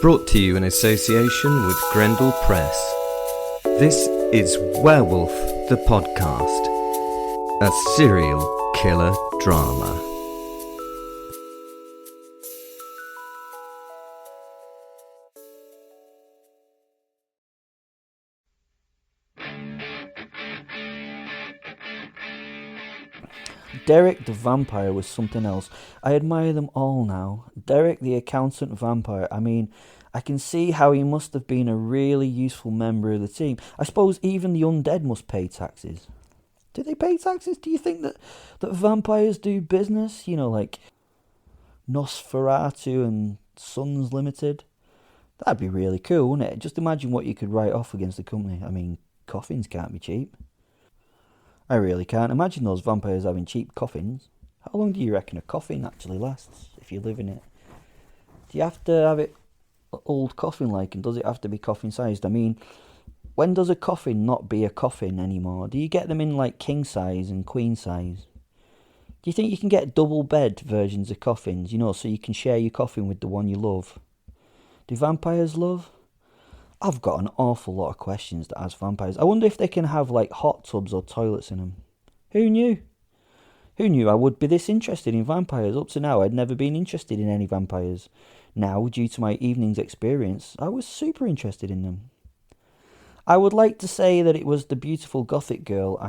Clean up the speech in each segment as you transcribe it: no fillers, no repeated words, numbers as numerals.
Brought to you in association with Grendel Press. This is Werewolf the Podcast, a serial killer drama. Derek the vampire was something else. I admire them all now. Derek the accountant vampire. I mean, I can see how he must have been a really useful member of the team. I suppose even the undead must pay taxes. Do they pay taxes? Do you think that vampires do business? You know, like Nosferatu and Sons Limited? That'd be really cool, wouldn't it? Just imagine what you could write off against the company. I mean, coffins can't be cheap. I really can't imagine those vampires having cheap coffins. How long do you reckon a coffin actually lasts if you live in it? Do you have to have it old coffin-like, and does it have to be coffin-sized? I mean, when does a coffin not be a coffin anymore? Do you get them in like king size and queen size? Do you think you can get double bed versions of coffins, you know, so you can share your coffin with the one you love? Do vampires love? I've got an awful lot of questions to ask vampires. I wonder if they can have like hot tubs or toilets in them. Who knew? Who knew I would be this interested in vampires? Up to now, I'd never been interested in any vampires. Now, due to my evening's experience, I was super interested in them. I would like to say that it was the beautiful gothic girl,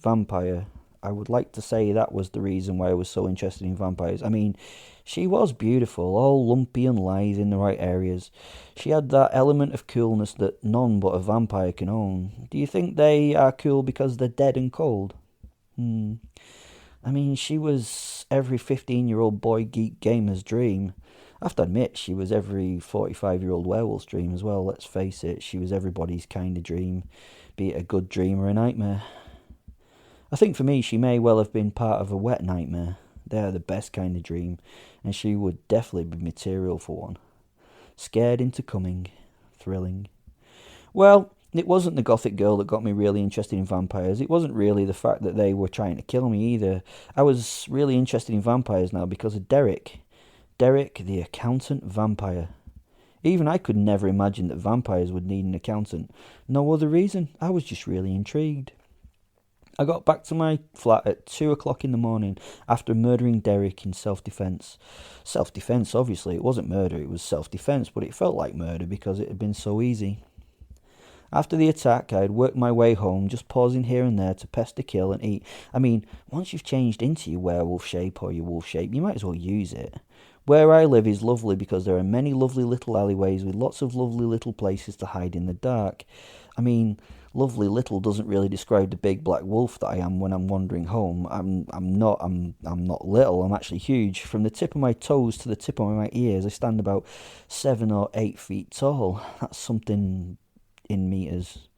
vampire. I would like to say that was the reason why I was so interested in vampires. I mean, she was beautiful, all lumpy and lithe in the right areas. She had that element of coolness that none but a vampire can own. Do you think they are cool because they're dead and cold? I mean, she was every 15-year-old boy geek gamer's dream. I have to admit, she was every 45-year-old werewolf's dream as well, let's face it. She was everybody's kind of dream, be it a good dream or a nightmare. I think for me, she may well have been part of a wet nightmare. They are the best kind of dream, and she would definitely be material for one. Scared into coming. Thrilling. Well, it wasn't the gothic girl that got me really interested in vampires. It wasn't really the fact that they were trying to kill me either. I was really interested in vampires now because of Derek. Derek, the accountant vampire. Even I could never imagine that vampires would need an accountant. No other reason. I was just really intrigued. I got back to my flat at 2 o'clock in the morning after murdering Derek in self-defence. Self-defence, obviously. It wasn't murder, it was self-defence, but it felt like murder because it had been so easy. After the attack, I had worked my way home, just pausing here and there to pester, kill and eat. I mean, once you've changed into your werewolf shape or your wolf shape, you might as well use it. Where I live is lovely because there are many lovely little alleyways with lots of lovely little places to hide in the dark. I mean, lovely little doesn't really describe the big black wolf that I am when I'm wandering home. I'm not little, I'm actually huge. From the tip of my toes to the tip of my ears, I stand about 7 or 8 feet tall. That's something in meters.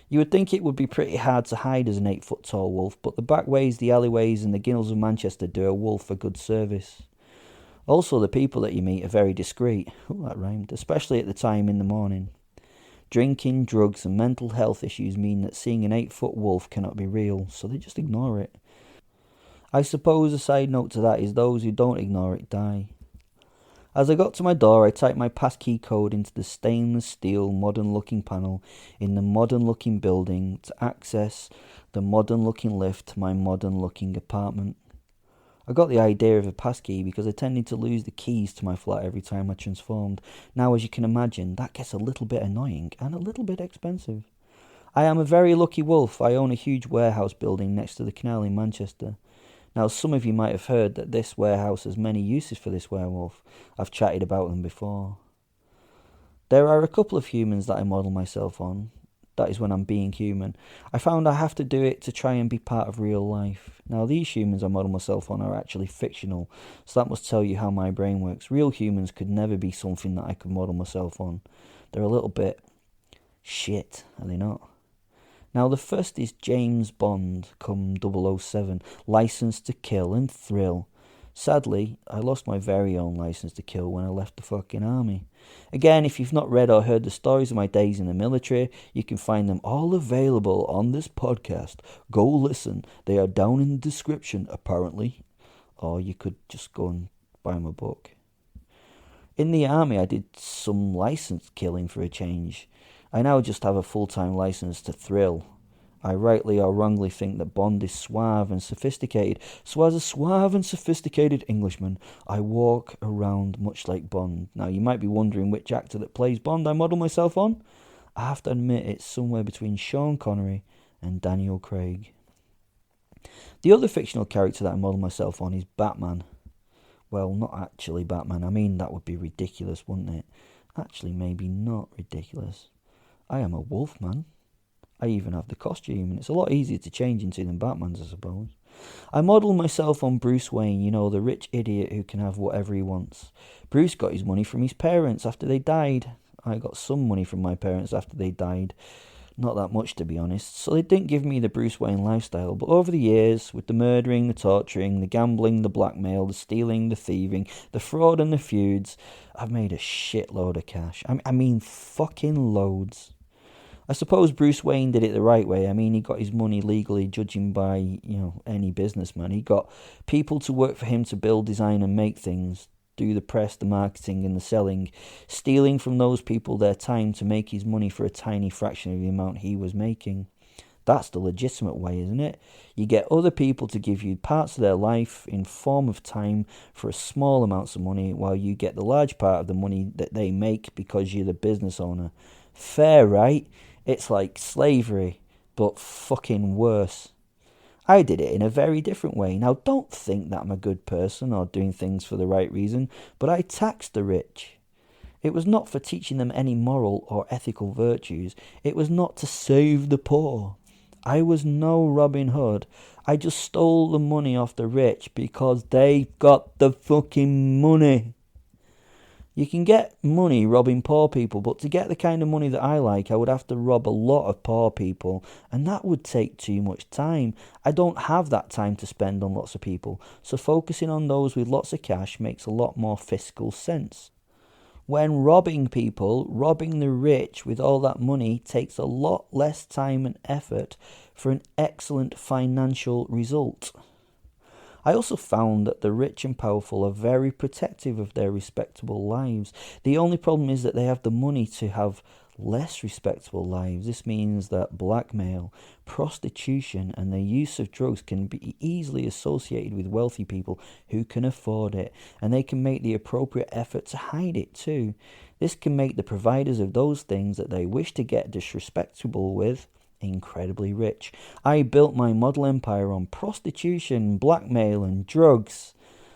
You would think it would be pretty hard to hide as an 8-foot tall wolf, but the back ways, the alleyways and the ginnels of Manchester do a wolf a good service. Also, the people that you meet are very discreet. Oh, that rhymed. Especially at the time in the morning. Drinking, drugs and mental health issues mean that seeing an 8-foot wolf cannot be real, so they just ignore it. I suppose a side note to that is those who don't ignore it die. As I got to my door, I typed my passkey code into the stainless steel modern-looking panel in the modern-looking building to access the modern-looking lift to my modern-looking apartment. I got the idea of a passkey because I tended to lose the keys to my flat every time I transformed. Now, as you can imagine, that gets a little bit annoying and a little bit expensive. I am a very lucky wolf. I own a huge warehouse building next to the canal in Manchester. Now, some of you might have heard that this warehouse has many uses for this werewolf. I've chatted about them before. There are a couple of humans that I model myself on. That is when I'm being human. I found I have to do it to try and be part of real life. Now, these humans I model myself on are actually fictional, so that must tell you how my brain works. Real humans could never be something that I could model myself on. They're a little bit shit, are they not? Now, the first is James Bond, come 007, licensed to kill and thrill. Sadly, I lost my very own license to kill when I left the fucking army. Again, if you've not read or heard the stories of my days in the military, you can find them all available on this podcast. Go listen. They are down in the description, apparently. Or you could just go and buy my book. In the army, I did some licensed killing for a change. I now just have a full-time license to thrill. I rightly or wrongly think that Bond is suave and sophisticated, so as a suave and sophisticated Englishman, I walk around much like Bond. Now, you might be wondering which actor that plays Bond I model myself on. I have to admit it's somewhere between Sean Connery and Daniel Craig. The other fictional character that I model myself on is Batman. Well, not actually Batman. I mean, that would be ridiculous, wouldn't it? Actually, maybe not ridiculous. I am a Wolfman. I even have the costume, and it's a lot easier to change into than Batman's, I suppose. I model myself on Bruce Wayne, you know, the rich idiot who can have whatever he wants. Bruce got his money from his parents after they died. I got some money from my parents after they died. Not that much, to be honest. So they didn't give me the Bruce Wayne lifestyle. But over the years, with the murdering, the torturing, the gambling, the blackmail, the stealing, the thieving, the fraud and the feuds, I've made a shitload of cash. I mean, fucking loads. I suppose Bruce Wayne did it the right way. I mean, he got his money legally, judging by, any businessman. He got people to work for him to build, design and make things, do the press, the marketing and the selling, stealing from those people their time to make his money for a tiny fraction of the amount he was making. That's the legitimate way, isn't it? You get other people to give you parts of their life in form of time for a small amounts of money, while you get the large part of the money that they make because you're the business owner. Fair, right? It's like slavery, but fucking worse. I did it in a very different way. Now, don't think that I'm a good person or doing things for the right reason, but I taxed the rich. It was not for teaching them any moral or ethical virtues. It was not to save the poor. I was no Robin Hood. I just stole the money off the rich because they got the fucking money. You can get money robbing poor people, but to get the kind of money that I like, I would have to rob a lot of poor people, and that would take too much time. I don't have that time to spend on lots of people, so focusing on those with lots of cash makes a lot more fiscal sense. When robbing people, robbing the rich with all that money takes a lot less time and effort for an excellent financial result. I also found that the rich and powerful are very protective of their respectable lives. The only problem is that they have the money to have less respectable lives. This means that blackmail, prostitution and the use of drugs can be easily associated with wealthy people who can afford it, and they can make the appropriate effort to hide it too. This can make the providers of those things that they wish to get disrespectable with incredibly rich. I built my model empire on prostitution, blackmail and drugs,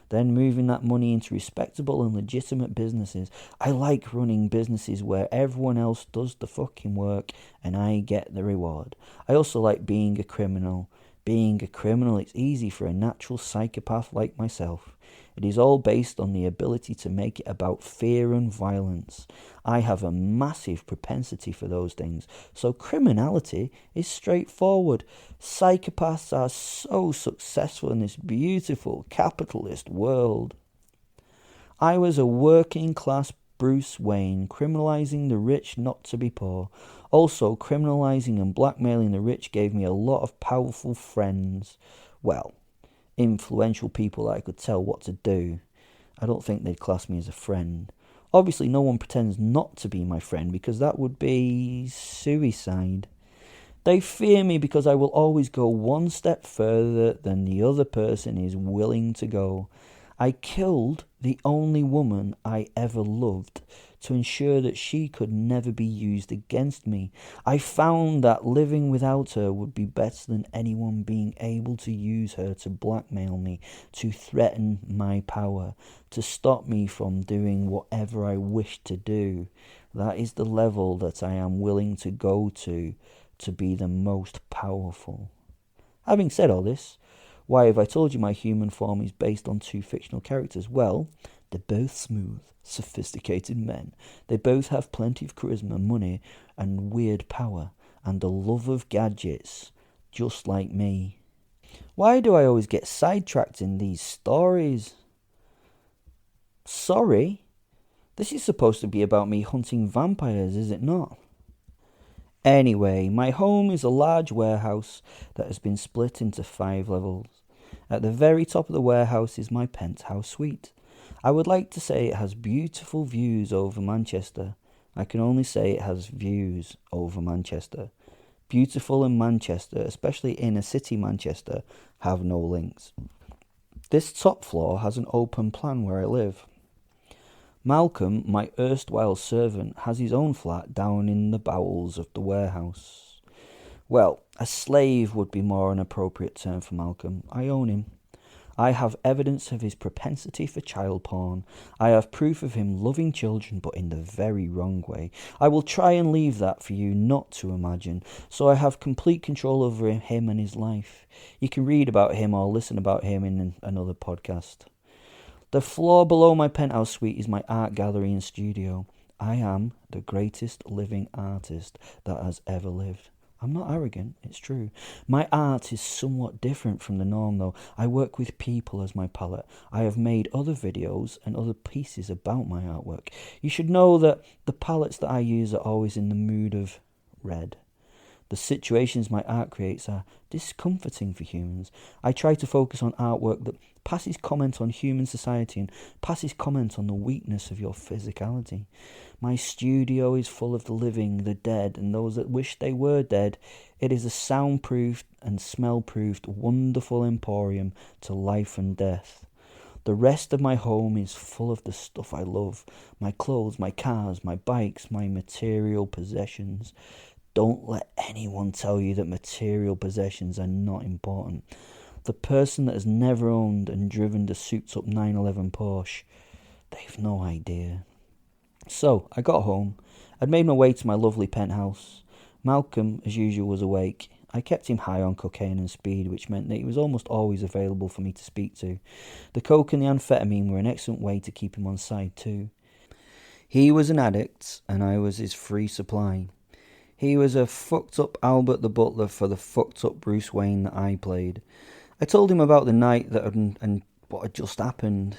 then moving that money into respectable and legitimate businesses. I like running businesses where everyone else does the fucking work and I get the reward. I also like being a criminal. Being a criminal is easy for a natural psychopath like myself. It is all based on the ability to make it about fear and violence. I have a massive propensity for those things, so criminality is straightforward. Psychopaths are so successful in this beautiful capitalist world. I was a working class Bruce Wayne, criminalizing the rich not to be poor. Also, criminalizing and blackmailing the rich gave me a lot of powerful friends. Well, influential people that I could tell what to do. I don't think they'd class me as a friend. Obviously, no one pretends not to be my friend because that would be suicide. They fear me because I will always go one step further than the other person is willing to go. I killed the only woman I ever loved to ensure that she could never be used against me. I found that living without her would be better than anyone being able to use her to blackmail me, to threaten my power, to stop me from doing whatever I wish to do. That is the level that I am willing to go to be the most powerful. Having said all this, why have I told you my human form is based on two fictional characters? Well, they're both smooth, sophisticated men. They both have plenty of charisma, money, and weird power, and a love of gadgets, just like me. Why do I always get sidetracked in these stories? Sorry, this is supposed to be about me hunting vampires, is it not? Anyway, my home is a large warehouse that has been split into 5 levels. At the very top of the warehouse is my penthouse suite. I would like to say it has beautiful views over Manchester. I can only say it has views over Manchester. Beautiful and Manchester, especially inner city Manchester, have no links. This top floor has an open plan where I live. Malcolm, my erstwhile servant, has his own flat down in the bowels of the warehouse. Well, a slave would be more an appropriate term for Malcolm. I own him. I have evidence of his propensity for child porn. I have proof of him loving children, but in the very wrong way. I will try and leave that for you not to imagine, so I have complete control over him and his life. You can read about him or listen about him in another podcast. The floor below my penthouse suite is my art gallery and studio. I am the greatest living artist that has ever lived. I'm not arrogant, it's true. My art is somewhat different from the norm though. I work with people as my palette. I have made other videos and other pieces about my artwork. You should know that the palettes that I use are always in the mood of red. The situations my art creates are discomforting for humans. I try to focus on artwork that passes comment on human society and passes comment on the weakness of your physicality. My studio is full of the living, the dead, and those that wish they were dead. It is a soundproofed and smell-proofed wonderful emporium to life and death. The rest of my home is full of the stuff I love. My clothes, my cars, my bikes, my material possessions. Don't let anyone tell you that material possessions are not important. The person that has never owned and driven the souped-up 911 Porsche, they've no idea. So, I got home. I'd made my way to my lovely penthouse. Malcolm, as usual, was awake. I kept him high on cocaine and speed, which meant that he was almost always available for me to speak to. The coke and the amphetamine were an excellent way to keep him on side too. He was an addict, and I was his free supply. He was a fucked up Albert the Butler for the fucked up Bruce Wayne that I played. I told him about the night and what had just happened.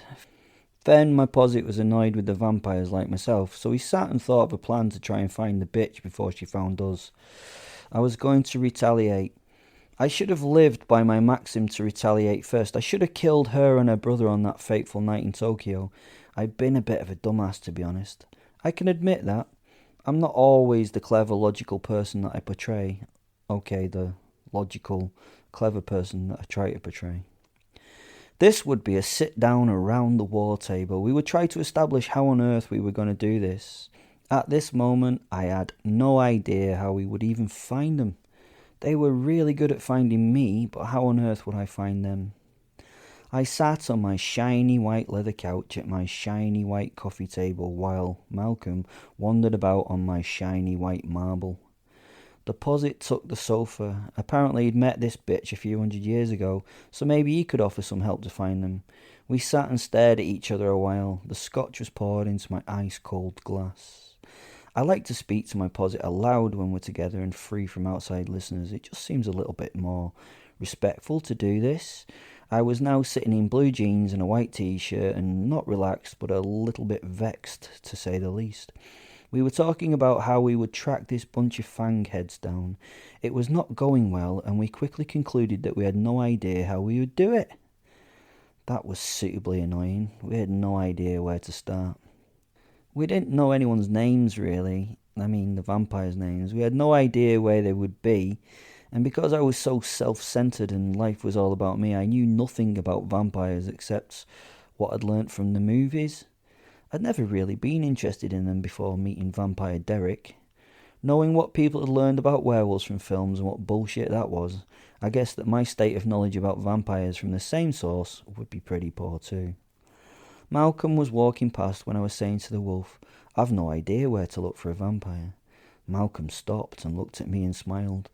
Then my posit was annoyed with the vampires like myself, so he sat and thought of a plan to try and find the bitch before she found us. I was going to retaliate. I should have lived by my maxim to retaliate first. I should have killed her and her brother on that fateful night in Tokyo. I'd been a bit of a dumbass, to be honest. I can admit that. I'm not always the clever, logical person that I portray. Okay, the logical, clever person that I try to portray. This would be a sit-down around the war table. We would try to establish how on earth we were going to do this. At this moment, I had no idea how we would even find them. They were really good at finding me, but how on earth would I find them? I sat on my shiny white leather couch at my shiny white coffee table while Malcolm wandered about on my shiny white marble. The posit took the sofa. Apparently he'd met this bitch a few hundred years ago, so maybe he could offer some help to find them. We sat and stared at each other a while. The scotch was poured into my ice-cold glass. I like to speak to my posit aloud when we're together and free from outside listeners. It just seems a little bit more respectful to do this. I was now sitting in blue jeans and a white t-shirt and not relaxed but a little bit vexed, to say the least. We were talking about how we would track this bunch of fang heads down. It was not going well, and we quickly concluded that we had no idea how we would do it. That was suitably annoying. We had no idea where to start. We didn't know anyone's names, really. I mean, the vampires' names. We had no idea where they would be, and because I was so self-centered and life was all about me, I knew nothing about vampires except what I'd learnt from the movies. I'd never really been interested in them before meeting Vampire Derek. Knowing what people had learned about werewolves from films and what bullshit that was, I guess that my state of knowledge about vampires from the same source would be pretty poor too. Malcolm was walking past when I was saying to the wolf, "I've no idea where to look for a vampire." Malcolm stopped and looked at me and smiled.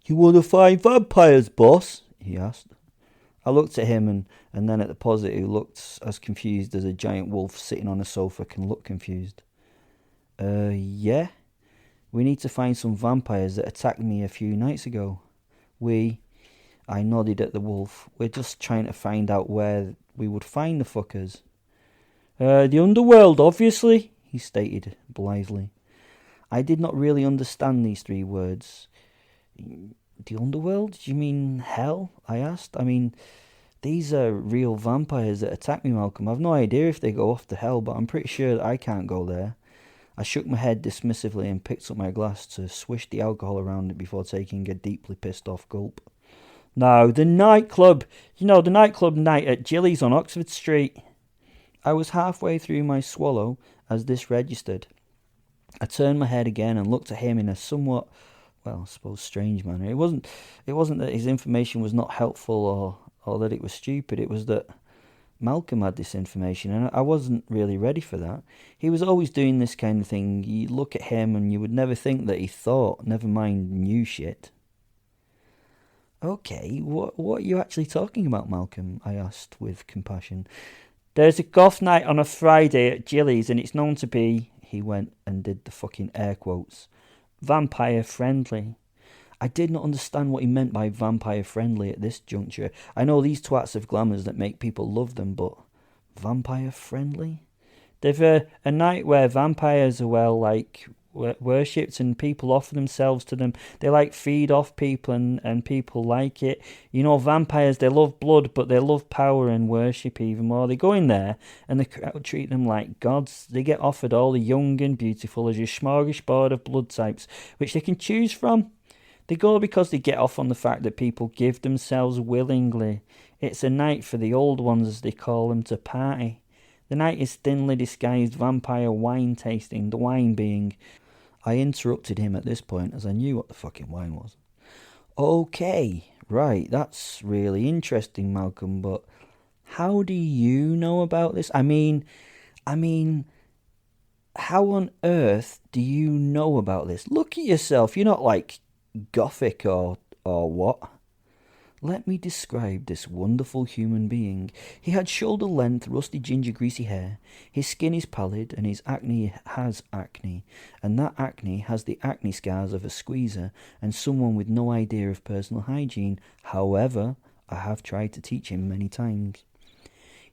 "You want to find vampires, boss?" he asked. I looked at him and then at the posit, who looked as confused as a giant wolf sitting on a sofa can look confused. Yeah? We need to find some vampires that attacked me a few nights ago. I nodded at the wolf. We're just trying to find out where we would find the fuckers. The Underworld, obviously, he stated blithely. I did not really understand these three words. The Underworld? Do you mean hell? I asked. I mean, These are real vampires that attack me, Malcolm. I've no idea if they go off to hell, but I'm pretty sure that I can't go there. I shook my head dismissively and picked up my glass to swish the alcohol around it before taking a deeply pissed off gulp. No, the nightclub. The nightclub night at Jilly's on Oxford Street. I was halfway through my swallow as this registered. I turned my head again and looked at him in a somewhat, well, I suppose strange manner. It wasn't that his information was not helpful or that it was stupid. It was that Malcolm had this information, and I wasn't really ready for that. He was always doing this kind of thing. You look at him and you would never think that he thought, never mind knew shit. Okay, what are you actually talking about, Malcolm? I asked with compassion. There's a goth night on a Friday at Jilly's, and it's known to be, he went and did the fucking air quotes, vampire friendly. I did not understand what he meant by vampire friendly at this juncture. I know these twats have glamours that make people love them, but vampire friendly? They've a night where vampires are worshipped and people offer themselves to them. They feed off people and people like it. Vampires, they love blood, but they love power and worship even more. They go in there and the crowd treat them like gods. They get offered all the young and beautiful as a smorgasbord of blood types, which they can choose from. They go because they get off on the fact that people give themselves willingly. It's a night for the old ones, as they call them, to party. The night is thinly disguised vampire wine tasting, the wine being... I interrupted him at this point as I knew what the fucking wine was. Okay, right, that's really interesting, Malcolm, but how do you know about this? I mean, how on earth do you know about this? Look at yourself, you're not gothic or what? Let me describe this wonderful human being. He had shoulder-length, rusty ginger greasy hair. His skin is pallid, and his acne has acne. And that acne has the acne scars of a squeezer and someone with no idea of personal hygiene. However, I have tried to teach him many times.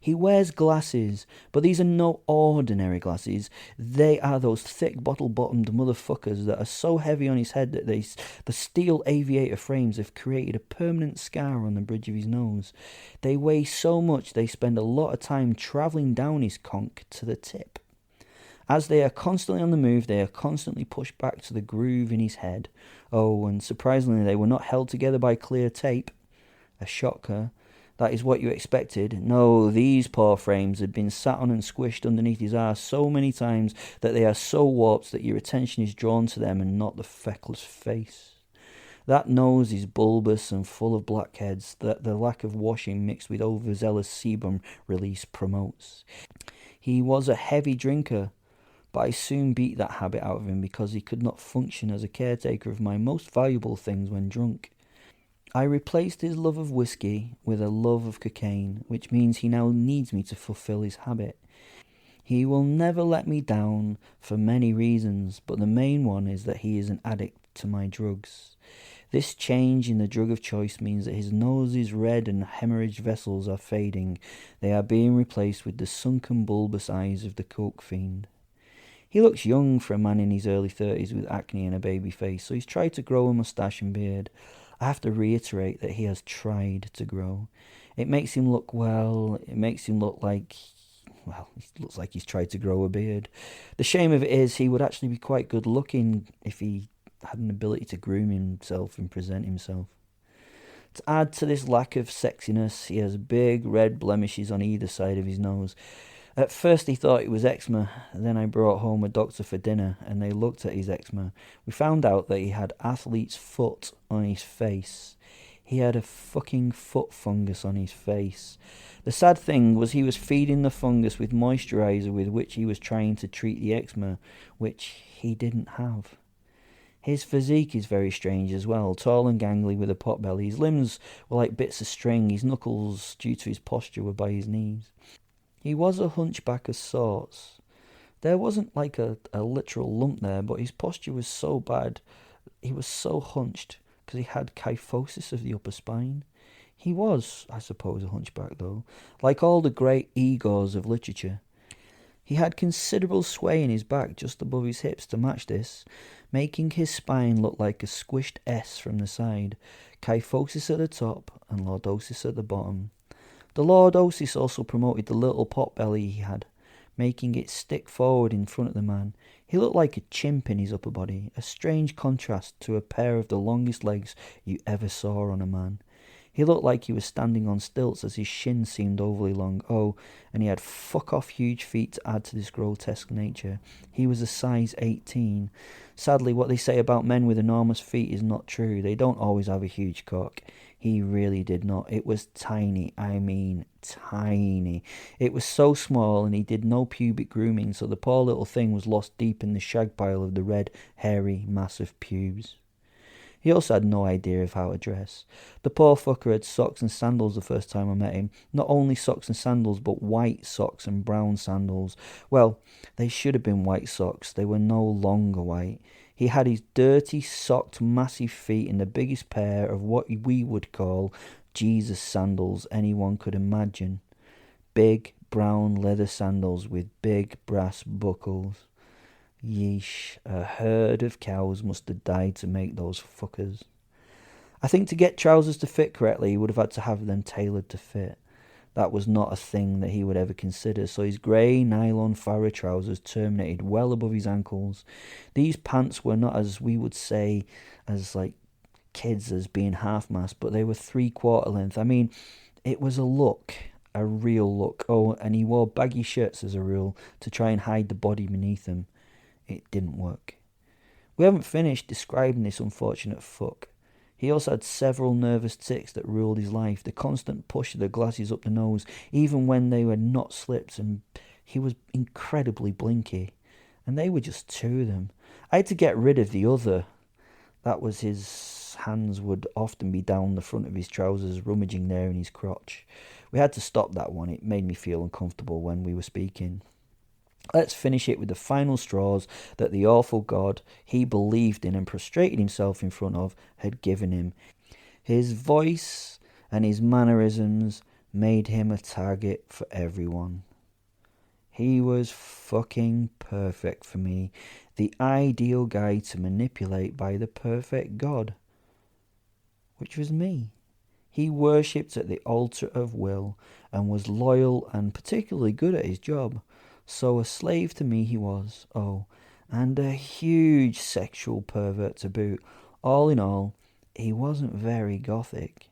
He wears glasses, but these are no ordinary glasses. They are those thick bottle-bottomed motherfuckers that are so heavy on his head that the steel aviator frames have created a permanent scar on the bridge of his nose. They weigh so much they spend a lot of time travelling down his conch to the tip. As they are constantly on the move, they are constantly pushed back to the groove in his head. Oh, and surprisingly, they were not held together by clear tape. A shocker. That is what you expected. No, these poor frames had been sat on and squished underneath his arse so many times that they are so warped that your attention is drawn to them and not the feckless face. That nose is bulbous and full of blackheads that the lack of washing mixed with overzealous sebum release promotes. He was a heavy drinker, but I soon beat that habit out of him because he could not function as a caretaker of my most valuable things when drunk. I replaced his love of whiskey with a love of cocaine, which means he now needs me to fulfill his habit. He will never let me down for many reasons, but the main one is that he is an addict to my drugs. This change in the drug of choice means that his nose is red and hemorrhage vessels are fading. They are being replaced with the sunken bulbous eyes of the coke fiend. He looks young for a man in his early 30s with acne and a baby face, so he's tried to grow a moustache and beard. I have to reiterate that he has tried to grow. It makes him look like he looks like he's tried to grow a beard. The shame of it is he would actually be quite good looking if he had an ability to groom himself and present himself. To add to this lack of sexiness, he has big red blemishes on either side of his nose. At first he thought it was eczema, then I brought home a doctor for dinner and they looked at his eczema. We found out that he had athlete's foot on his face. He had a fucking foot fungus on his face. The sad thing was he was feeding the fungus with moisturiser with which he was trying to treat the eczema, which he didn't have. His physique is very strange as well, tall and gangly with a pot belly. His limbs were like bits of string, his knuckles, due to his posture, were by his knees. He was a hunchback of sorts. There wasn't like a literal lump there, but his posture was so bad. He was so hunched because he had kyphosis of the upper spine. He was, I suppose, a hunchback though, like all the great egos of literature. He had considerable sway in his back just above his hips to match this, making his spine look like a squished S from the side, kyphosis at the top and lordosis at the bottom. The Lord Osis also promoted the little potbelly he had, making it stick forward in front of the man. He looked like a chimp in his upper body, a strange contrast to a pair of the longest legs you ever saw on a man. He looked like he was standing on stilts as his shins seemed overly long. Oh, and he had fuck-off huge feet to add to this grotesque nature. He was a size 18. Sadly, what they say about men with enormous feet is not true. They don't always have a huge cock. He really did not. It was tiny. I mean, tiny. It was so small, and he did no pubic grooming, so the poor little thing was lost deep in the shag pile of the red, hairy, massive pubes. He also had no idea of how to dress. The poor fucker had socks and sandals the first time I met him. Not only socks and sandals, but white socks and brown sandals. Well, they should have been white socks. They were no longer white. He had his dirty, socked, massive feet in the biggest pair of what we would call Jesus sandals anyone could imagine. Big, brown leather sandals with big brass buckles. Yeesh, a herd of cows must have died to make those fuckers. I think to get trousers to fit correctly, he would have had to have them tailored to fit. That was not a thing that he would ever consider, so his grey nylon Farah trousers terminated well above his ankles. These pants were not, as we would say, as like kids, as being half-mast, but they were 3/4 length. I mean, it was a look, a real look. Oh, and he wore baggy shirts as a rule to try and hide the body beneath them. It didn't work. We haven't finished describing this unfortunate fuck. He also had several nervous tics that ruled his life. The constant push of the glasses up the nose, even when they were not slipped, and he was incredibly blinky. And they were just two of them. I had to get rid of the other. That was his hands would often be down the front of his trousers, rummaging there in his crotch. We had to stop that one. It made me feel uncomfortable when we were speaking. Let's finish it with the final straws that the awful God he believed in and prostrated himself in front of had given him. His voice and his mannerisms made him a target for everyone. He was fucking perfect for me, the ideal guy to manipulate by the perfect God, which was me. He worshipped at the altar of will and was loyal and particularly good at his job. So a slave to me he was, oh, and a huge sexual pervert to boot. All in all, he wasn't very gothic.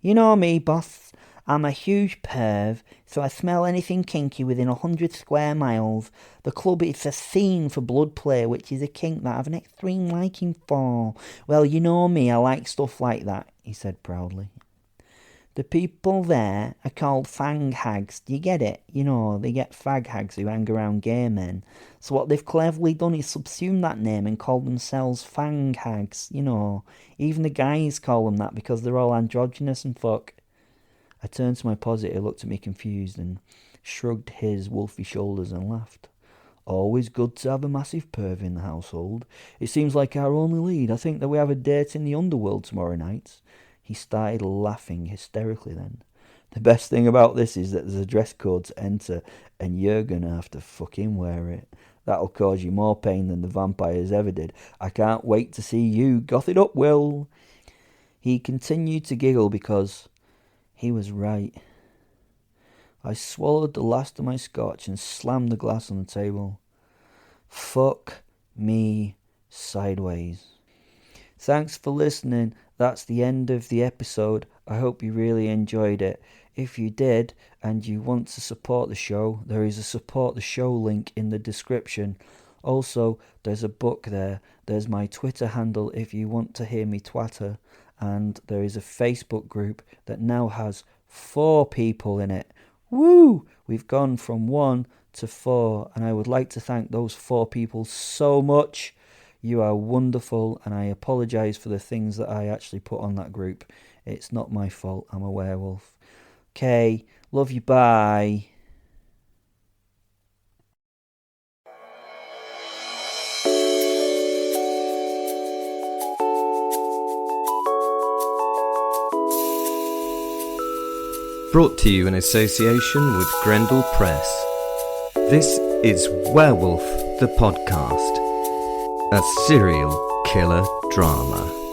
You know me, boss. I'm a huge perv, so I smell anything kinky within 100 square miles. The club is a scene for blood play, which is a kink that I have an extreme liking for. Well, you know me, I like stuff like that, he said proudly. The people there are called fang hags. Do you get it? You know, they get fag hags who hang around gay men. So what they've cleverly done is subsume that name and call themselves fang hags. You know, even the guys call them that because they're all androgynous and fuck. I turned to my posit, who looked at me confused and shrugged his wolfy shoulders and laughed. Always good to have a massive perv in the household. It seems like our only lead. I think that we have a date in the Underworld tomorrow night. He started laughing hysterically then. The best thing about this is that there's a dress code to enter, and you're going to have to fucking wear it. That'll cause you more pain than the vampires ever did. I can't wait to see you goth it up, Will. He continued to giggle because he was right. I swallowed the last of my scotch and slammed the glass on the table. Fuck me sideways. Thanks for listening. That's the end of the episode. I hope you really enjoyed it. If you did, and you want to support the show, there is a support the show link in the description. Also, there's a book there. There's my Twitter handle if you want to hear me twatter. And there is a Facebook group that now has 4 people in it. Woo! We've gone from 1 to 4, and I would like to thank those 4 people so much. You are wonderful, and I apologise for the things that I actually put on that group. It's not my fault, I'm a werewolf. Okay, love you, bye. Brought to you in association with Grendel Press. This is Werewolf the Podcast, a serial killer drama.